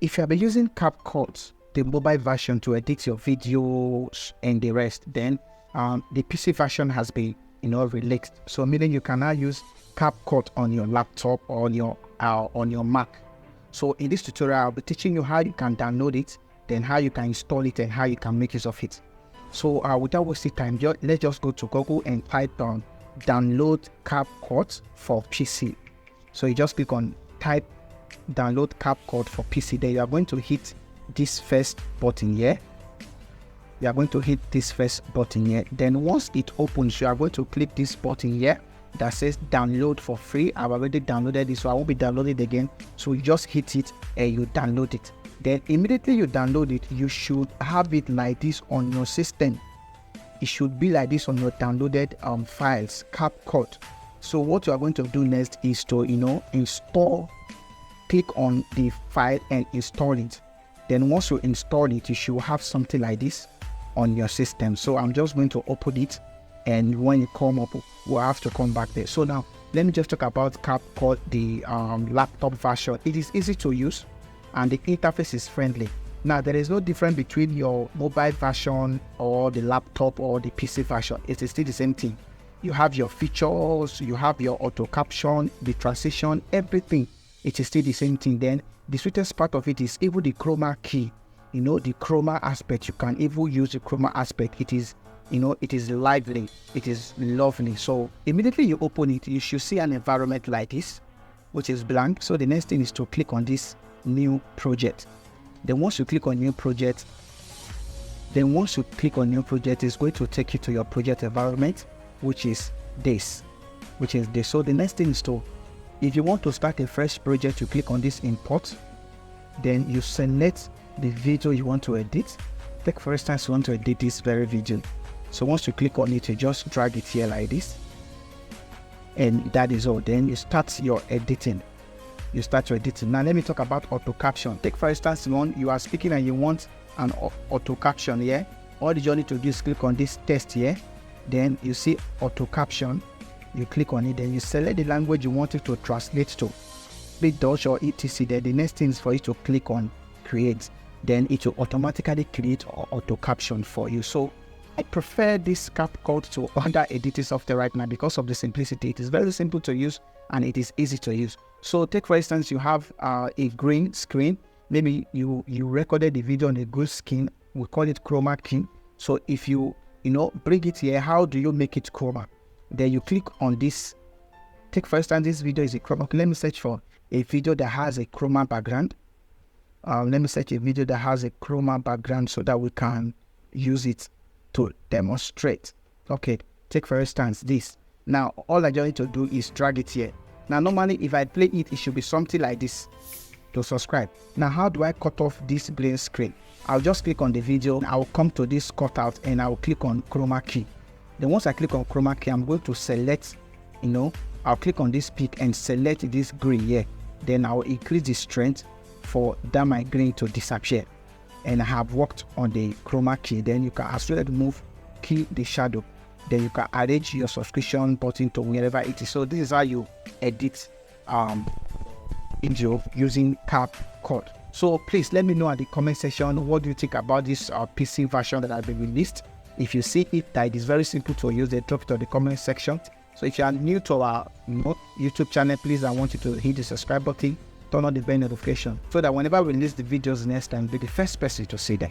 if you have been using Capcut, the mobile version, to edit your videos and the rest, then the PC version has been released. So meaning you can now use Capcut on your laptop or on your Mac. So in this tutorial, I'll be teaching you how you can download it, then how you can install it, and how you can make use of it. So without wasting time, let's just go to Google and type on download Capcut for PC. So you just click on type download Capcut for PC. Then you are going to hit this first button here. You are going to hit this first button here. Then once it opens, you are going to click this button here that says download for free. I've already downloaded this, so I won't be downloading it again. So you just hit it and you download it. Then immediately you download it, you should have it like this on your system. It should be like this on your downloaded files, Capcut. So what you are going to do next is to install. Click on the file and install it. Then once you install it, you should have something like this on your system. So I'm just going to open it, and when it come up, we'll have to come back there. So now let me just talk about Capcut, the laptop version. It is easy to use and the interface is friendly. Now there is no difference between your mobile version or the laptop or the PC version. It is still the same thing. You have your features, you have your auto caption, the transition, everything. It is still the same thing. Then the sweetest part of it is even the chroma key. The chroma aspect, you can even use the chroma aspect. It is it is lively, it is lovely. So immediately you open it, you should see an environment like this, which is blank. So the next thing is to click on this new project. Then once you click on new project, it's going to take you to your project environment, which is this. So the next thing is to, if you want to start a fresh project, you click on this import. Then you select the video you want to edit. Take for instance, you want to edit this very video. So once you click on it, you just drag it here like this. And that is all. Then you start your editing. Now let me talk about auto caption. Take for instance, you are speaking and you want an auto caption here. All you need to do is click on this text here. Then you see auto caption. You click on it, then you select the language you want it to translate to. Click Dutch or etc. Then the next thing is for you to click on create. Then it will automatically create auto caption for you. So I prefer this Capcut to other editing software right now because of the simplicity. It is very simple to use and it is easy to use. So take for instance, you have a green screen. Maybe you recorded the video on a green screen. We call it chroma key. So if you bring it here, how do you make it chroma? Then you click on this. Take for instance, this video is a chroma. Let me search for a video that has a chroma background. Let me search a video that has a chroma background so that we can use it to demonstrate. Okay, take for instance this. Now all I just need to do is drag it here. Now normally if I play it, it should be something like this. To subscribe. Now how do I cut off this blank screen? I'll just click on the video. I'll come to this cutout and I'll click on chroma key. Then once I click on chroma key, I'm going to select, I'll click on this pick and select this green here. Then I'll increase the strength for that my green to disappear. And I have worked on the chroma key. Then you can as well move key the shadow. Then you can arrange your subscription button to wherever it is. So this is how you edit video using Capcut. So please let me know at the comment section, what do you think about this PC version that has been released. If you see it that it is very simple to use, then drop it on the comment section. So if you are new to our YouTube channel, please, I want you to hit the subscribe button, turn on the bell notification so that whenever we release the videos next time, you'll be the first person to see them.